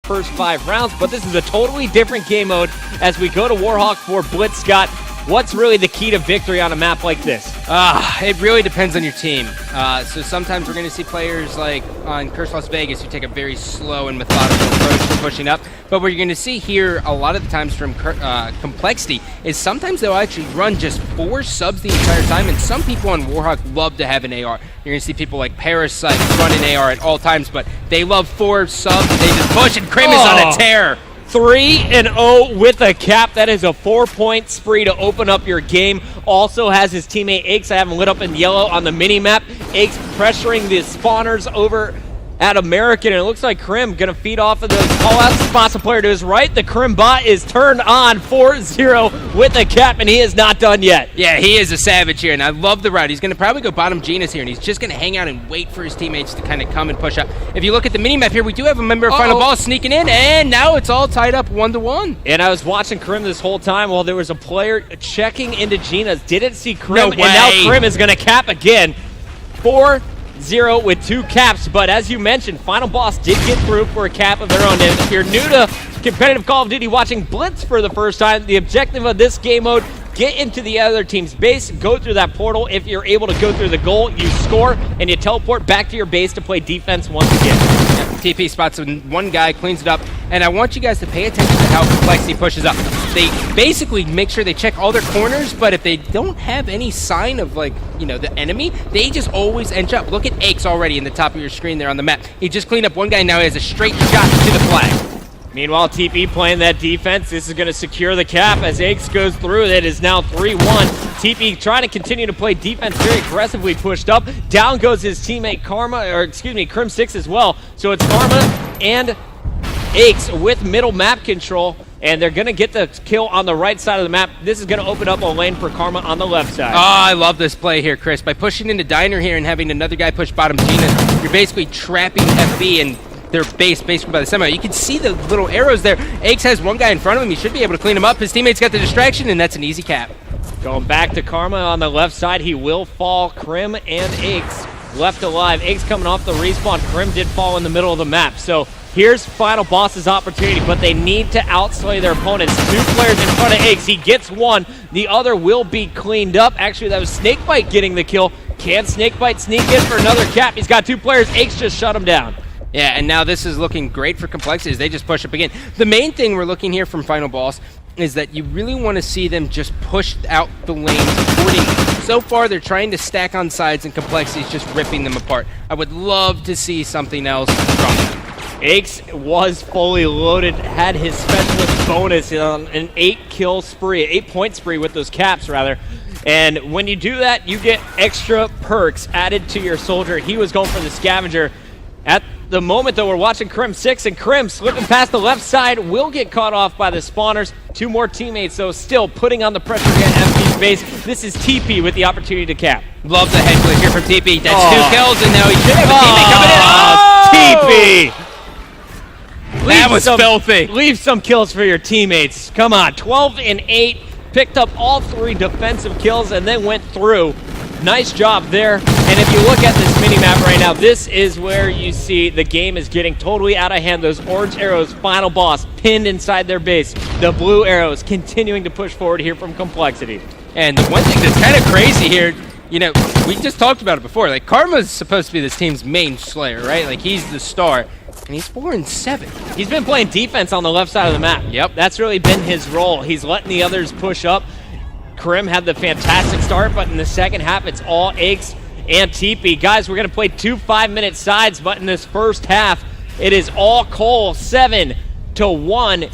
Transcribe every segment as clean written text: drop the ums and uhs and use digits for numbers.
first 5 rounds, but this is a totally different game mode as we go to Warhawk for Blitz. Scott, what's really the key to victory on a map like this? It really depends on your team. So sometimes we're going to see players like on Curse Las Vegas who take a very slow and methodical approach to pushing up. But what you're going to see here a lot of the times from Complexity is sometimes they'll actually run just 4 subs the entire time, and some people on Warhawk love to have an AR. You're going to see people like Parasite run an AR at all times, but they love 4 subs and they just push, and Krim is on a tear. 3-0 with a cap. That is a 4-point spree to open up your game. Also has his teammate Aches. I have him lit up in yellow on the mini-map. Aches pressuring the spawners over at American, and it looks like Krim gonna feed off of those call-outs. Spots a player to his right. The Krim bot is turned on 4-0 with a cap, and he is not done yet. Yeah, he is a savage here, and I love the route. He's gonna probably go bottom Genus here, and he's just gonna hang out and wait for his teammates to kind of come and push up. If you look at the mini-map here, we do have a member of Final Ball sneaking in, and now it's all tied up 1-1. And I was watching Krim this whole time while there was a player checking into Gina's. Didn't see Krim, No way. And now Krim is gonna cap again. 4-0 with 2 caps, but as you mentioned, Final Boss did get through for a cap of their own. And if you're new to competitive Call of Duty watching Blitz for the first time, the objective of this game mode, get into the other team's base, go through that portal. If you're able to go through the goal, you score, and you teleport back to your base to play defense once again. TP spots one guy, cleans it up, and I want you guys to pay attention to how Complexity pushes up. They basically make sure they check all their corners, but if they don't have any sign of, like, you know, the enemy, they just always edge up. Look at Aches already in the top of your screen there on the map. He just cleaned up one guy, now he has a straight shot to the flag. Meanwhile, TP playing that defense. This is going to secure the cap as Aches goes through. It is now 3-1. TP trying to continue to play defense, very aggressively pushed up. Down goes his teammate Krim 6 as well. So it's Karma and Aches with middle map control, and they're going to get the kill on the right side of the map. This is going to open up a lane for Karma on the left side. Oh, I love this play here, Chris. By pushing into Diner here and having another guy push bottom Gina, you're basically trapping FB and their base basically by the semi. You can see the little arrows there. Aches has one guy in front of him. He should be able to clean him up. His teammates got the distraction, and that's an easy cap. Going back to Karma on the left side. He will fall. Krim and Aches left alive. Aches coming off the respawn. Krim did fall in the middle of the map. So here's Final Boss's opportunity, but they need to outslay their opponents. 2 players in front of Aches. He gets one. The other will be cleaned up. Actually, that was Snakebite getting the kill. Can Snakebite sneak in for another cap? He's got 2 players. Aches just shut him down. Yeah, and now this is looking great for Complexity as they just push up again. The main thing we're looking here from Final Boss is that you really want to see them just push out the lanes accordingly. So far, they're trying to stack on sides, and Complexity is just ripping them apart. I would love to see something else from them. Aches was fully loaded, had his specialist bonus on an 8-point spree with those caps, rather. And when you do that, you get extra perks added to your soldier. He was going for the scavenger. At the moment, though, we're watching Krim 6, and Krim slipping past the left side will get caught off by the spawners. 2 more teammates, though, still putting on the pressure again at FB's base. This is TP with the opportunity to cap. Love the head glitch here from TP. That's 2 kills, and now he should have a teammate coming in. TP! That was filthy. Leave some kills for your teammates. Come on, 12 and 8. Picked up all 3 defensive kills and then went through. Nice job there. And if you look at this mini-map right now, this is where you see the game is getting totally out of hand. Those orange arrows, Final Boss, pinned inside their base. The blue arrows continuing to push forward here from Complexity. And the one thing that's kind of crazy here, you know, we just talked about it before. Like, Karma's supposed to be this team's main slayer, right? Like, he's the star. And he's 4-7. He's been playing defense on the left side of the map. Yep. That's really been his role. He's letting the others push up. Krim had the fantastic start, but in the second half, it's all Aches and TP. Guys, we're going to play 2 5-minute sides, but in this first half, it is all Cole, 7-1,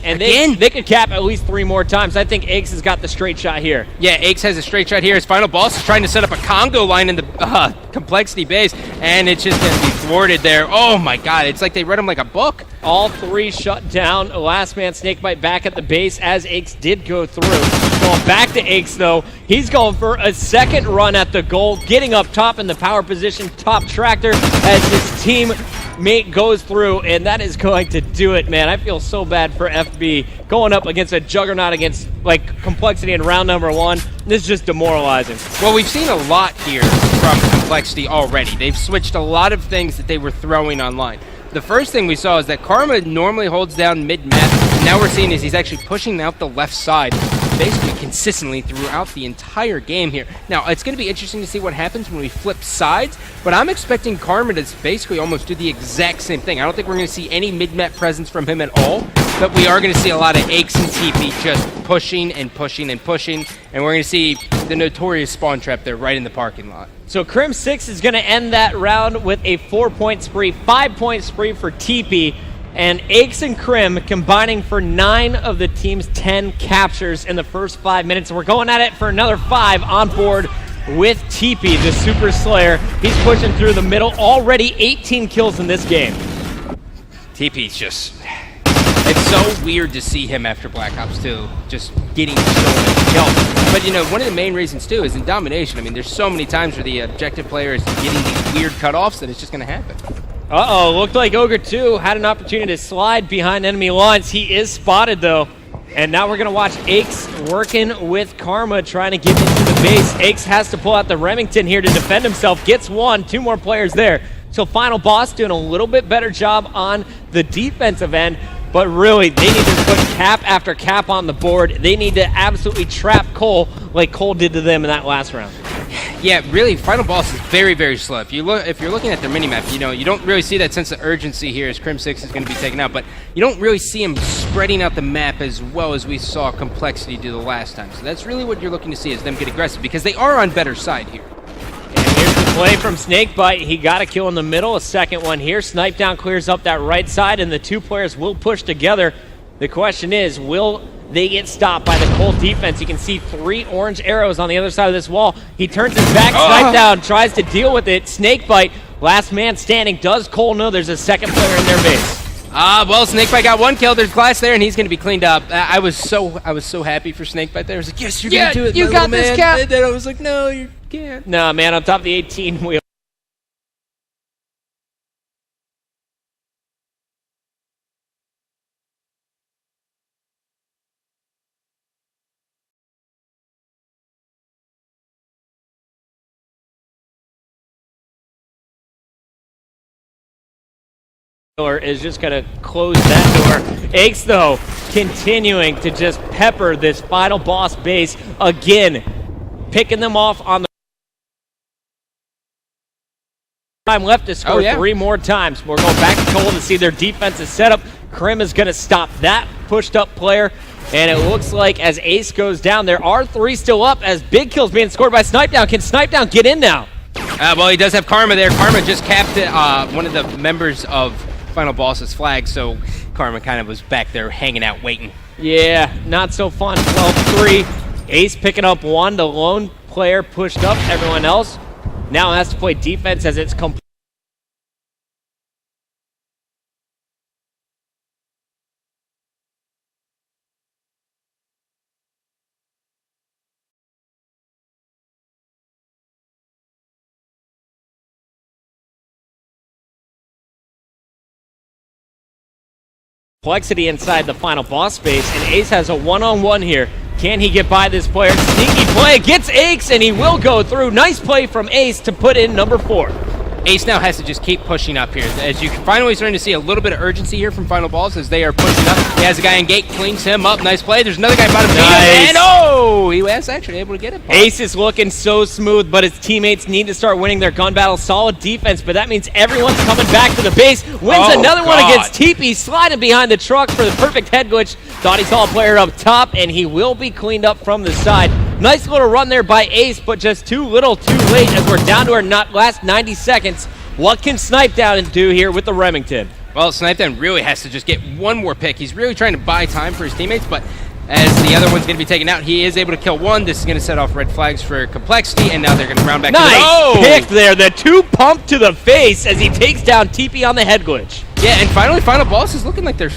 and they could cap at least 3 more times. I think Aches has got the straight shot here. Yeah, Aches has a straight shot here. His Final Boss is trying to set up a Congo line in the Complexity base, and it's just going to be thwarted there. Oh my God, it's like they read him like a book. All 3 shut down. Last man Snakebite back at the base as Aches did go through. Going back to Aches, though. He's going for a second run at the goal, getting up top in the power position, top tractor, as his teammate goes through, and that is going to do it, man. I feel so bad for FB going up against a juggernaut against, like, Complexity in round number 1. This is just demoralizing. Well, we've seen a lot here from Complexity already. They've switched a lot of things that they were throwing online. The first thing we saw is that Karma normally holds down mid-map. Now we're seeing is he's actually pushing out the left side basically consistently throughout the entire game here. Now, it's going to be interesting to see what happens when we flip sides, but I'm expecting Karma to basically almost do the exact same thing. I don't think we're going to see any mid-map presence from him at all, but we are going to see a lot of Aches and TP just pushing and pushing and pushing, and we're going to see the notorious spawn trap there right in the parking lot. So Crim6 is going to end that round with a 4-point spree, 5-point spree for TP, and Aches and Crim combining for 9 of the team's 10 captures in the first 5 minutes. We're going at it for another 5 on board with TP, the Super Slayer. He's pushing through the middle, already 18 kills in this game. TP's just... It's so weird to see him after Black Ops 2 just getting so many kills. But, you know, one of the main reasons, too, is in domination. I mean, there's so many times where the objective player is getting these weird cutoffs that it's just going to happen. Uh-oh, looked like Ogre 2 had an opportunity to slide behind enemy lines. He is spotted, though. And now we're going to watch Aches working with Karma, trying to get into the base. Aches has to pull out the Remington here to defend himself. Gets one, 2 more players there. So Final Boss doing a little bit better job on the defensive end. But really, they need to put cap after cap on the board. They need to absolutely trap Cole like Cole did to them in that last round. Yeah, really, Final Boss is very, very slow. If you're looking at their minimap, you know, you don't really see that sense of urgency here as Crim6 is going to be taken out, but you don't really see him spreading out the map as well as we saw Complexity do the last time. So that's really what you're looking to see, is them get aggressive, because they are on better side here. And here's the play from Snakebite. He got a kill in the middle, a second one here. Snipe Down clears up that right side, and the 2 players will push together. The question is, will they get stopped by the Cole defense? You can see 3 orange arrows on the other side of this wall. He turns his back, Snipe Down, tries to deal with it. Snakebite, last man standing. Does Cole know there's a second player in their base? Well, Snakebite got 1 kill. There's Glass there, and he's going to be cleaned up. I was so happy for Snakebite there. I was like, yes, you're going to do it, you got man. this, Cap. And then I was like, no, you can't. Nah, man, on top of the 18 wheel. Is just going to close that door. Aches, though, continuing to just pepper this Final Boss base again, picking them off on the time left to score 3 more times. We're going back to Cole to see their defensive setup. Crim is going to stop that pushed up player, and it looks like as Ace goes down, there are 3 still up as big kills being scored by Snipe Down. Can Snipe Down get in now? Well, he does have Karma there. Karma just capped one of the members of Final Boss's flag, so Karma kind of was back there hanging out waiting. Yeah, not so fun. 12-3. Ace picking up 1. The lone player pushed up everyone else. Now has to play defense as it's complete. Complexity inside the Final Boss space, and Ace has a one-on-one here. Can he get by this player? Sneaky play, gets Ace, and he will go through. Nice play from Ace to put in number 4. Ace now has to just keep pushing up here. As you finally starting to see a little bit of urgency here from Final Boss as they are pushing up. He has a guy in gate, cleans him up. Nice play. There's another guy bottom. Nice. And oh, he was actually able to get it. Ace is looking so smooth, but his teammates need to start winning their gun battle. Solid defense, but that means everyone's coming back to the base. Wins another one against TP, sliding behind the truck for the perfect head glitch. Thought he saw a player up top, and he will be cleaned up from the side. Nice little run there by Ace, but just too little, too late as we're down to our last 90 seconds. What can Snipe Down do here with the Remington? Well, Snipe Down really has to just get 1 more pick. He's really trying to buy time for his teammates, but as the other one's going to be taken out, he is able to kill 1. This is going to set off red flags for Complexity, and now they're going to round back to the... Nice pick there. The 2 pump to the face as he takes down TP on the head glitch. Yeah, and finally, Final Boss is looking like they're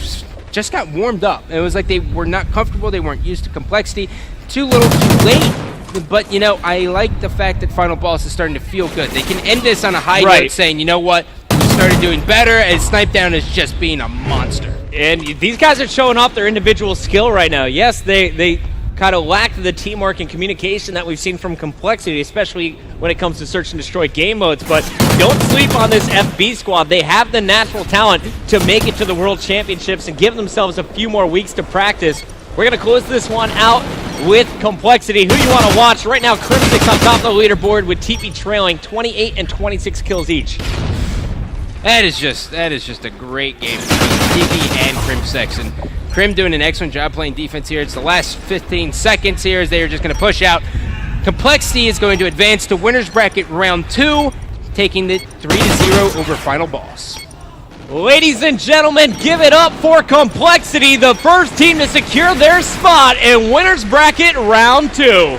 just got warmed up. It was like they were not comfortable. They weren't used to Complexity. Too little, too late. But, you know, I like the fact that Final Boss is starting to feel good. They can end this on a high note saying, you know what, we started doing better, and Snipe Down is just being a monster. And these guys are showing off their individual skill right now. Yes, they kind of lacked the teamwork and communication that we've seen from Complexity, especially when it comes to search and destroy game modes. But don't sleep on this FB squad. They have the natural talent to make it to the World Championships and give themselves a few more weeks to practice. We're going to close this one out with Complexity. Who you want to watch? Right now, Crimsix on top of the leaderboard with TP trailing 28 and 26 kills each. That is just a great game for TP and Crimsix. And Crim doing an excellent job playing defense here. It's the last 15 seconds here as they are just going to push out. Complexity is going to advance to winner's bracket round 2, taking the 3-0 over final boss. Ladies and gentlemen, give it up for Complexity, the first team to secure their spot in winner's bracket round 2.